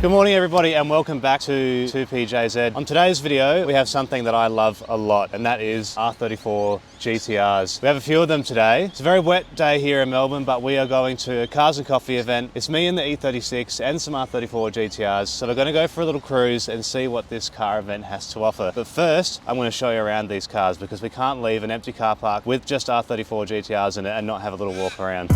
Good morning everybody and welcome back to 2PJZ. On today's video we have something that I love a lot, and that is R34 GTRs. We have a few of them today. It's a very wet day here in Melbourne, but we are going to a Cars and Coffee event. It's me and the E36 and some R34 GTRs. So we're going to go for a little cruise and see what this car event has to offer. But first, I'm going to show you around these cars because we can't leave an empty car park with just R34 GTRs in it and not have a little walk around.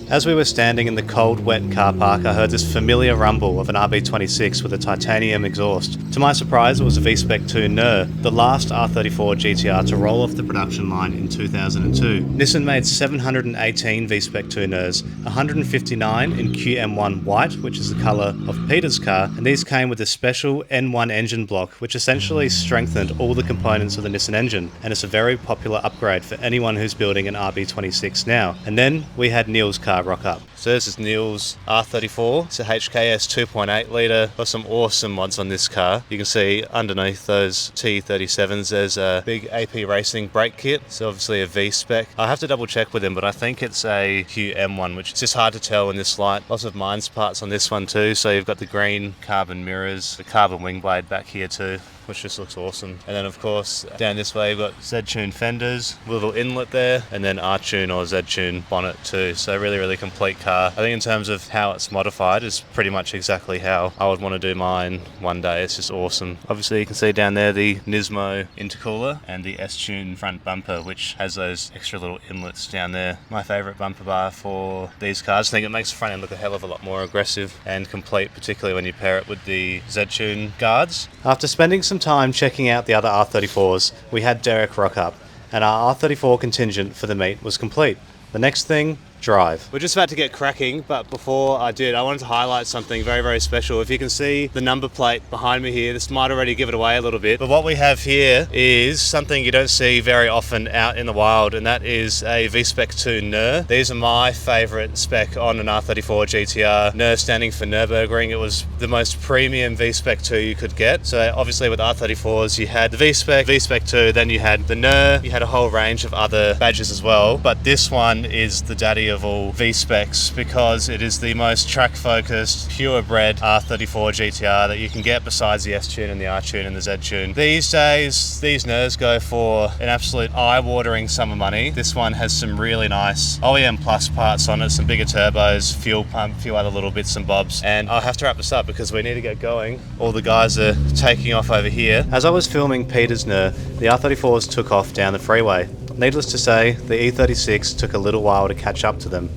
As we were standing in the cold, wet car park, I heard this familiar rumble of an RB26 with a titanium exhaust. To my surprise, it was a V-Spec 2 NER, the last R34 GTR to roll off the production line in 2002. Nissan made 718 V-Spec 2 NERs, 159 in QM1 white, which is the colour of Peter's car, and these came with a special N1 engine block, which essentially strengthened all the components of the Nissan engine, and it's a very popular upgrade for anyone who's building an RB26 now. And then we had Neil's car rock up. So this is Neil's R34. It's a HKS 2.8 litre. Got some awesome mods on this car. You can see underneath those T37s there's a big AP Racing brake kit. So obviously a V-Spec. I have to double check with him, but I think it's a QM1, which is just hard to tell in this light. Lots of Mines parts on this one too. So you've got the green carbon mirrors, the carbon wing blade back here too, which just looks awesome. And then of course down this way you've got Z-Tune fenders, little inlet there, and then R-Tune or Z-Tune bonnet too. So really complete car. I think in terms of how it's modified, it's pretty much exactly how I would want to do mine one day. It's just awesome. Obviously you can see down there the Nismo intercooler and the S-Tune front bumper, which has those extra little inlets down there. My favourite bumper bar for these cars. I think it makes the front end look a hell of a lot more aggressive and complete, particularly when you pair it with the Z-Tune guards. After spending some time checking out the other R34s, we had Derek rock up, and our R34 contingent for the meet was complete. The next thing, drive. We're just about to get cracking, but before I did, I wanted to highlight something very special. If you can see the number plate behind me here, this might already give it away a little bit, but what we have here is something you don't see very often out in the wild, and that is a V-Spec 2 NER. These are my favourite spec on an R34 GTR. NER standing for Nürburgring. It was the most premium V-Spec 2 you could get. So obviously with R34s you had the V-Spec, V-Spec 2, then you had the NER, you had a whole range of other badges as well, but this one is the daddy of all V-Specs because it is the most track-focused, purebred R34 GTR that you can get besides the S-Tune and the R-Tune and the Z-Tune. These days, these NERs go for an absolute eye-watering sum of money. This one has some really nice OEM Plus parts on it, some bigger turbos, fuel pump, a few other little bits and bobs. And I'll have to wrap this up because we need to get going. All the guys are taking off over here. As I was filming Peter's NER, the R34s took off down the freeway. Needless to say, the E36 took a little while to catch up to them.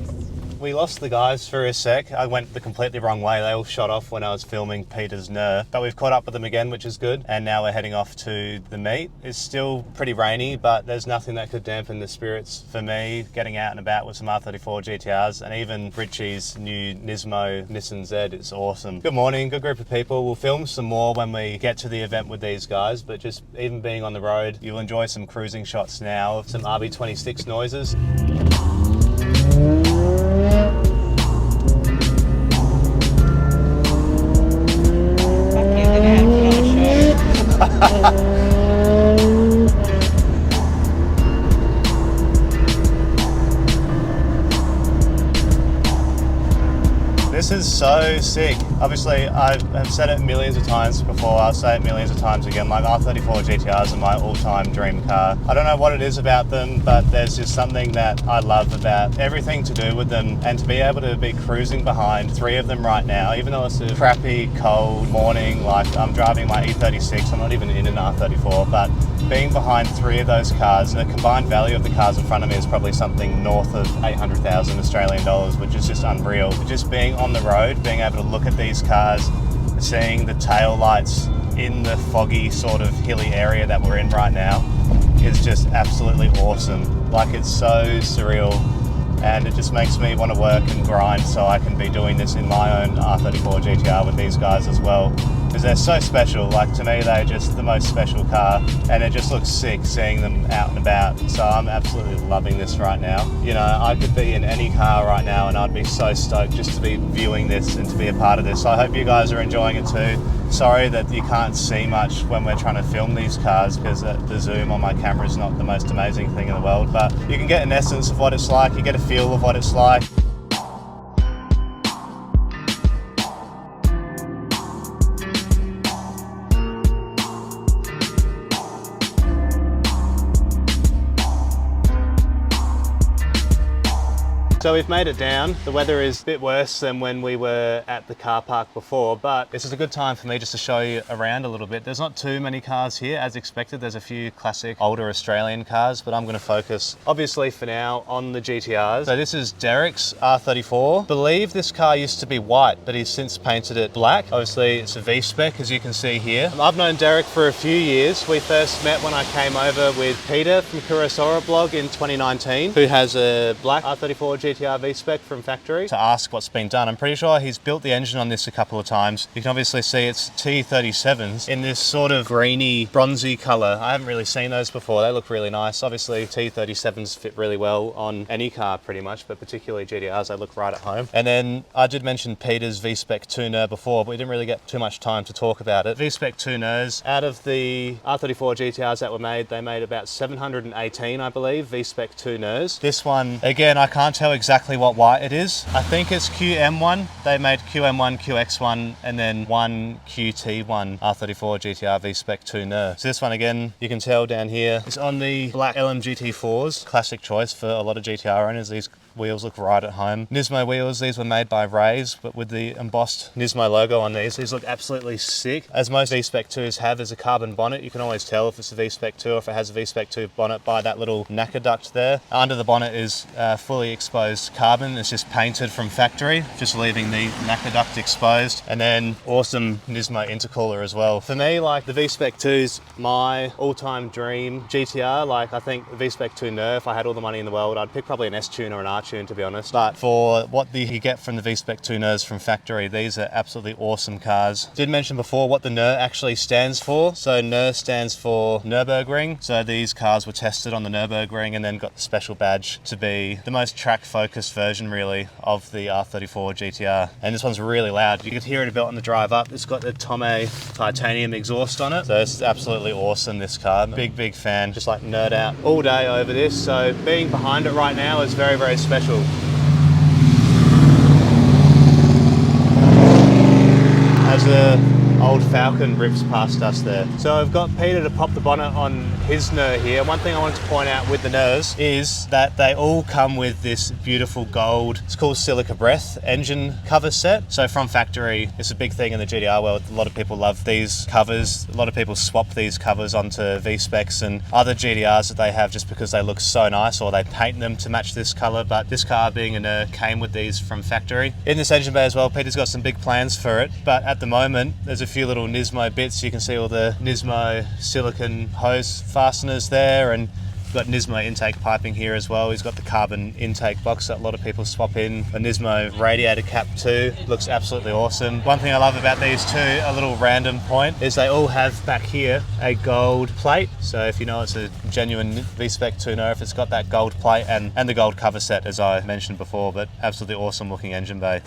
We lost the guys for a sec. I went the completely wrong way. They all shot off when I was filming Peter's NER, but we've caught up with them again, which is good. And now we're heading off to the meet. It's still pretty rainy, but there's nothing that could dampen the spirits for me getting out and about with some R34 GTRs, and even Richie's new Nismo Nissan Z is awesome. Good morning, good group of people. We'll film some more when we get to the event with these guys, but just even being on the road, you'll enjoy some cruising shots now of some RB26 noises. This is so sick. Obviously, I have said it millions of times before, I'll say it millions of times again, like R34 GTRs are my all-time dream car. I don't know what it is about them, but there's just something that I love about everything to do with them, and to be able to be cruising behind three of them right now, even though it's a crappy, cold morning, like I'm driving my E36, I'm not even in an R34, but being behind three of those cars, and the combined value of the cars in front of me is probably something north of 800,000 Australian dollars, which is just unreal. Just being on the road, being able to look at these cars, seeing the tail lights in the foggy sort of hilly area that we're in right now is just absolutely awesome. Like, it's so surreal, and it just makes me want to work and grind so I can be doing this in my own R34 GTR with these guys as well, because they're so special. Like, to me, they're just the most special car, and it just looks sick seeing them out and about. So I'm absolutely loving this right now. You know, I could be in any car right now and I'd be so stoked just to be viewing this and to be a part of this. So I hope you guys are enjoying it too. Sorry that you can't see much when we're trying to film these cars, because the zoom on my camera is not the most amazing thing in the world, but you can get an essence of what it's like, you get a feel of what it's like. So we've made it down. The weather is a bit worse than when we were at the car park before, but this is a good time for me just to show you around a little bit. There's not too many cars here, as expected. There's a few classic older Australian cars, but I'm going to focus, obviously for now, on the GTRs. So this is Derek's R34. I believe this car used to be white, but he's since painted it black. Obviously, it's a V-spec, as you can see here. I've known Derek for a few years. We first met when I came over with Peter from Kurosawa blog in 2019, who has a black R34 GTR V-spec from factory, to ask what's been done. I'm pretty sure he's built the engine on this a couple of times. You can obviously see it's T37s in this sort of greeny, bronzy color. I haven't really seen those before. They look really nice. Obviously, T37s fit really well on any car pretty much, but particularly GTRs, they look right at home. And then I did mention Peter's V-spec tuner before, but we didn't really get too much time to talk about it. V-spec tuners, out of the R34 GTRs that were made, they made about 718, I believe, V-spec tuners. This one, again, I can't tell exactly what white it is. I think it's QM1. They made QM1, QX1, and then one QT1 R34 GTR V-spec tuner. So this one, again, you can tell down here, is on the black LMGT4s. Classic choice for a lot of GTR owners. These wheels look right at home. Nismo wheels, these were made by Rays, but with the embossed Nismo logo on these. These look absolutely sick. As most V-spec 2s have, as a carbon bonnet. You can always tell if it's a V-spec 2 or if it has a V-spec 2 bonnet by that little knacker duct there. Under the bonnet is fully exposed carbon. It's just painted from factory, just leaving the knacker duct exposed. And then awesome Nismo intercooler as well. For me, like, the V-spec 2's my all-time dream GTR. Like, I think the V-spec 2 Nerf, if I had all the money in the world, I'd pick probably an S-tune or an R-tune, to be honest. But for what you get from the V-spec 2 Ners from factory, these are absolutely awesome cars. Did mention before what the Ner actually stands for. So Ner stands for Nürburgring. So these cars were tested on the Nürburgring and then got the special badge to be the most track-focused version, really, of the R34 GTR. And this one's really loud. You could hear it a bit on the drive up. It's got the Tomei titanium exhaust on it. So this is absolutely awesome, this car. Big fan. Just like nerd out all day over this. So being behind it right now is very, very special. As the old Falcon rips past us there. So I've got Peter to pop the bonnet on his Ner here. One thing I wanted to point out with the Ners is that they all come with this beautiful gold, it's called Silica Breath engine cover set. So from factory, it's a big thing in the GTR world. A lot of people love these covers. A lot of people swap these covers onto V-specs and other GTRs that they have just because they look so nice, or they paint them to match this color. But this car, being a Ner, came with these from factory. In this engine bay as well, Peter's got some big plans for it, but at the moment there's a few little Nismo bits. You can see all the Nismo silicon hose fasteners there, and you've got Nismo intake piping here as well. He's got the carbon intake box that a lot of people swap in. A Nismo radiator cap too. Looks absolutely awesome. One thing I love about these too, a little random point, is they all have back here a gold plate. So if you know it's a genuine V-spec tuner, if it's got that gold plate and the gold cover set, as I mentioned before. But absolutely awesome looking engine bay.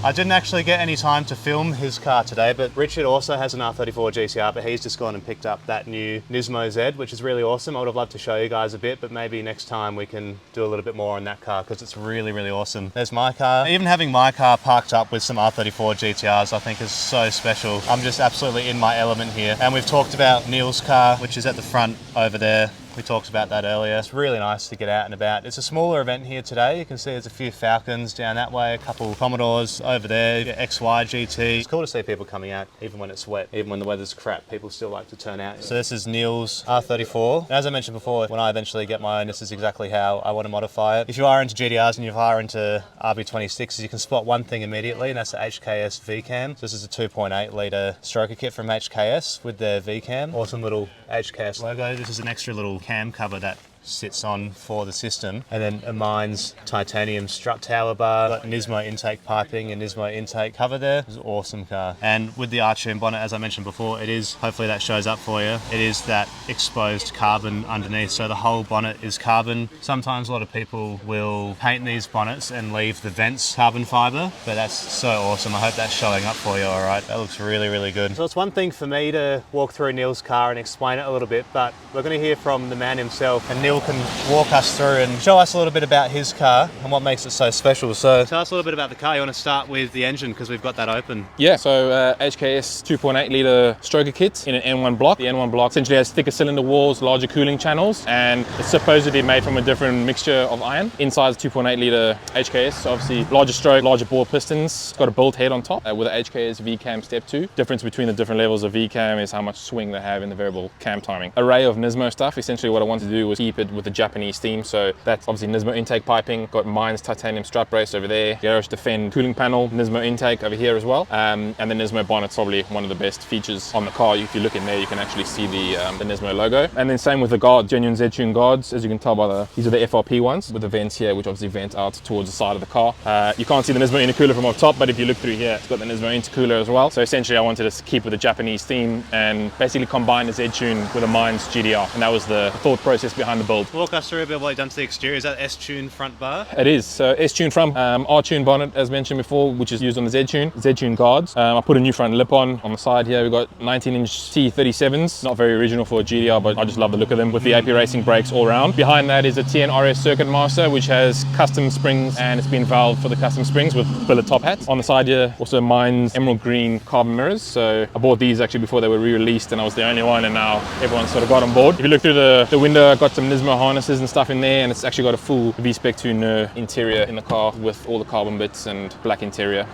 I didn't actually get any time to film his car today, but Richard also has an R34 GTR, but he's just gone and picked up that new Nismo Z, which is really awesome. I would have loved to show you guys a bit, but maybe next time we can do a little bit more on that car because it's really, really awesome. There's my car. Even having my car parked up with some R34 GTRs, I think is so special. I'm just absolutely in my element here. And we've talked about Neil's car, which is at the front over there. We talked about that earlier. It's really nice to get out and about. It's a smaller event here today. You can see there's a few Falcons down that way, a couple Commodores over there, XY GT. It's cool to see people coming out even when it's wet, even when the weather's crap. People still like to turn out. So this is Neil's R34. And as I mentioned before, when I eventually get my own, this is exactly how I want to modify it. If you are into GTRs and you are into RB26s, you can spot one thing immediately, and that's the HKS VCAM. So this is a 2.8 litre stroker kit from HKS with their VCAM. Awesome little HKS logo. This is an extra little cam cover that sits on for the system, and then a Mines titanium strut tower bar, got Nismo intake piping and Nismo intake cover there. It's an awesome car. And with the R-tune bonnet, as I mentioned before, it is, hopefully that shows up for you, it is that exposed carbon underneath, so the whole bonnet is carbon. Sometimes a lot of people will paint these bonnets and leave the vents carbon fiber, but that's so awesome. I hope that's showing up for you all right. That looks really, really good. So it's one thing for me to walk through Neil's car and explain it a little bit, but we're going to hear from the man himself, and Neil Neil can walk us through and show us a little bit about his car and what makes it so special. So tell us a little bit about the car. You want to start with the engine because we've got that open. Yeah, so HKS 2.8 litre stroker kit in an N1 block. The N1 block essentially has thicker cylinder walls, larger cooling channels, and it's supposedly made from a different mixture of iron. Inside the 2.8 litre HKS, so obviously larger stroke, larger bore pistons. It's got a built head on top with the HKS V-cam step 2. Difference between the different levels of V-cam is how much swing they have in the variable cam timing. Array of Nismo stuff. Essentially what I wanted to do was keep it with the Japanese theme. So that's obviously Nismo intake piping, got Mines titanium strap brace over there, Garage Defend cooling panel, Nismo intake over here as well. And the Nismo bonnet's probably one of the best features on the car. If you look in there, you can actually see the Nismo logo. And then same with the guards, genuine Z-Tune guards. As you can tell by these are the FRP ones with the vents here, which obviously vent out towards the side of the car. You can't see the Nismo intercooler from up top, but if you look through here, it's got the Nismo intercooler as well. So essentially I wanted to keep with the Japanese theme and basically combine the Z-Tune with a Mines GDR. And that was the thought process behind the build. Walk us through a bit of what you've done to the exterior. Is that S-Tune front bar? It is. So S-Tune front, R-Tune bonnet as mentioned before, which is used on the Z-Tune. Z-Tune guards. I put a new front lip on the side here. We've got 19-inch T37s. Not very original for a GDR, but I just love the look of them with the AP Racing brakes all round. Behind that is a TNRS Circuit Master, which has custom springs and it's been valved for the custom springs with billet top hats. On the side here, also Mines emerald green carbon mirrors. So I bought these actually before they were re-released and I was the only one, and now everyone sort of got on board. If you look through the window, I've got some Nismo harnesses and stuff in there, and it's actually got a full V-Spec 2 NER interior in the car with all the carbon bits and black interior.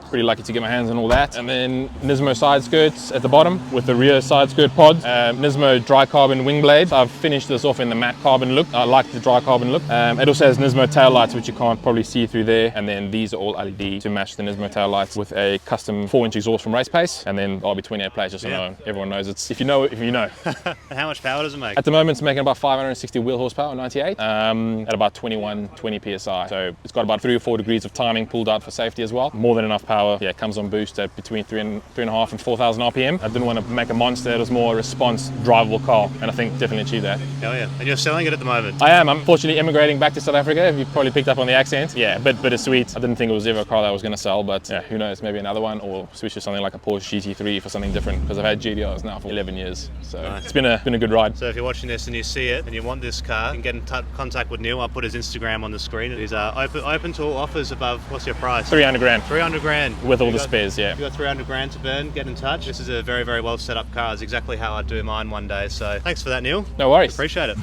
Pretty lucky to get my hands on all that. And then Nismo side skirts at the bottom with the rear side skirt pods. Nismo dry carbon wing blades. I've finished this off in the matte carbon look. I like the dry carbon look. It also has Nismo tail lights, which you can't probably see through there. And then these are all LED to match the Nismo tail lights with a custom 4-inch exhaust from Race Pace. And then RB28 plates, just so everyone knows it's, if you know, if you know. And how much power does it make? At the moment, it's making about 560 wheel horsepower, 98, at about 20 PSI. So it's got about 3 or 4 degrees of timing pulled out for safety as well. More than enough power. Yeah, it comes on boost at between 3.5 and 4,000 RPM. I didn't want to make a monster. It was more a response, drivable car, and I think definitely achieved that. Hell yeah. And you're selling it at the moment? I am. I'm fortunately immigrating back to South Africa. If you probably picked up on the accent. Yeah, bittersweet. I didn't think it was ever a car that I was going to sell, but yeah, who knows, maybe another one, or switch to something like a Porsche GT3 for something different, because I've had GTRs now for 11 years. So nice. It's been a good ride. So if you're watching this and you see it and you want this car, you can get in contact with Neil. I'll put his Instagram on the screen. He's open to all offers above, what's your price? 300 grand. 300 grand. With all the spares, yeah. You got 300 grand to burn, get in touch. This is a very, very well set up car. It's exactly how I'd do mine one day. So thanks for that, Neil. No worries. Appreciate it.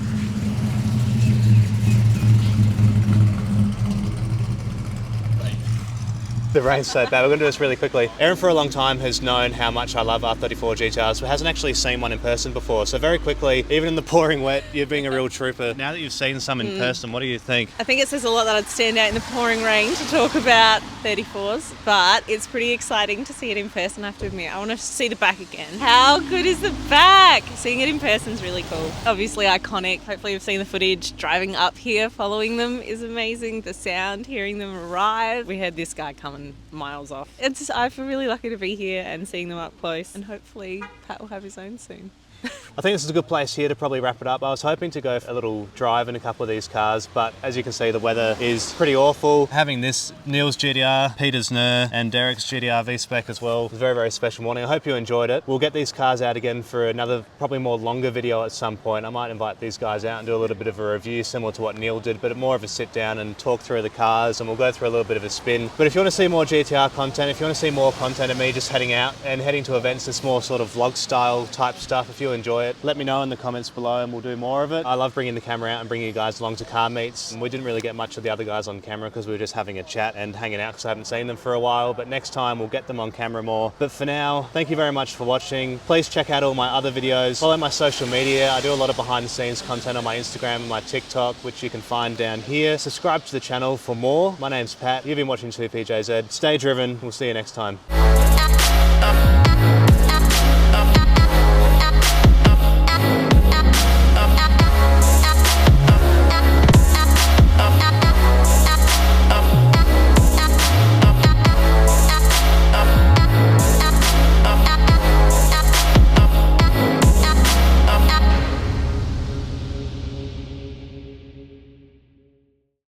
The rain's so bad. We're going to do this really quickly. Erin for a long time has known how much I love R34 GTRs, but hasn't actually seen one in person before. So very quickly, even in the pouring wet, you're being a real trooper. Now that you've seen some in person, what do you think? I think it says a lot that I'd stand out in the pouring rain to talk about 34s, but it's pretty exciting to see it in person, I have to admit. I want to see the back again. How good is the back? Seeing it in person is really cool. Obviously iconic. Hopefully you've seen the footage. Driving up here, following them is amazing. The sound, hearing them arrive. We had this guy coming miles off. I feel really lucky to be here and seeing them up close, and hopefully Pat will have his own soon. I think this is a good place here to probably wrap it up. I was hoping to go for a little drive in a couple of these cars, but as you can see, the weather is pretty awful. Having this, Neil's GTR, Peter's NER, and Derek's GTR V-Spec as well, was a very, very special morning. I hope you enjoyed it. We'll get these cars out again for another, probably more longer video at some point. I might invite these guys out and do a little bit of a review, similar to what Neil did, but more of a sit down and talk through the cars, and we'll go through a little bit of a spin. But if you want to see more GTR content, if you want to see more content of me just heading out and heading to events, this more sort of vlog style type stuff, if you enjoy it, let me know in the comments below and we'll do more of it. I love bringing the camera out and bringing you guys along to car meets. And we didn't really get much of the other guys on camera because we were just having a chat and hanging out because I haven't seen them for a while, but next time we'll get them on camera more. But for now, thank you very much for watching. Please check out all my other videos. Follow my social media. I do a lot of behind the scenes content on my Instagram and my TikTok, which you can find down here. Subscribe to the channel for more. My name's Pat. You've been watching 2PJZ. Stay driven. We'll see you next time.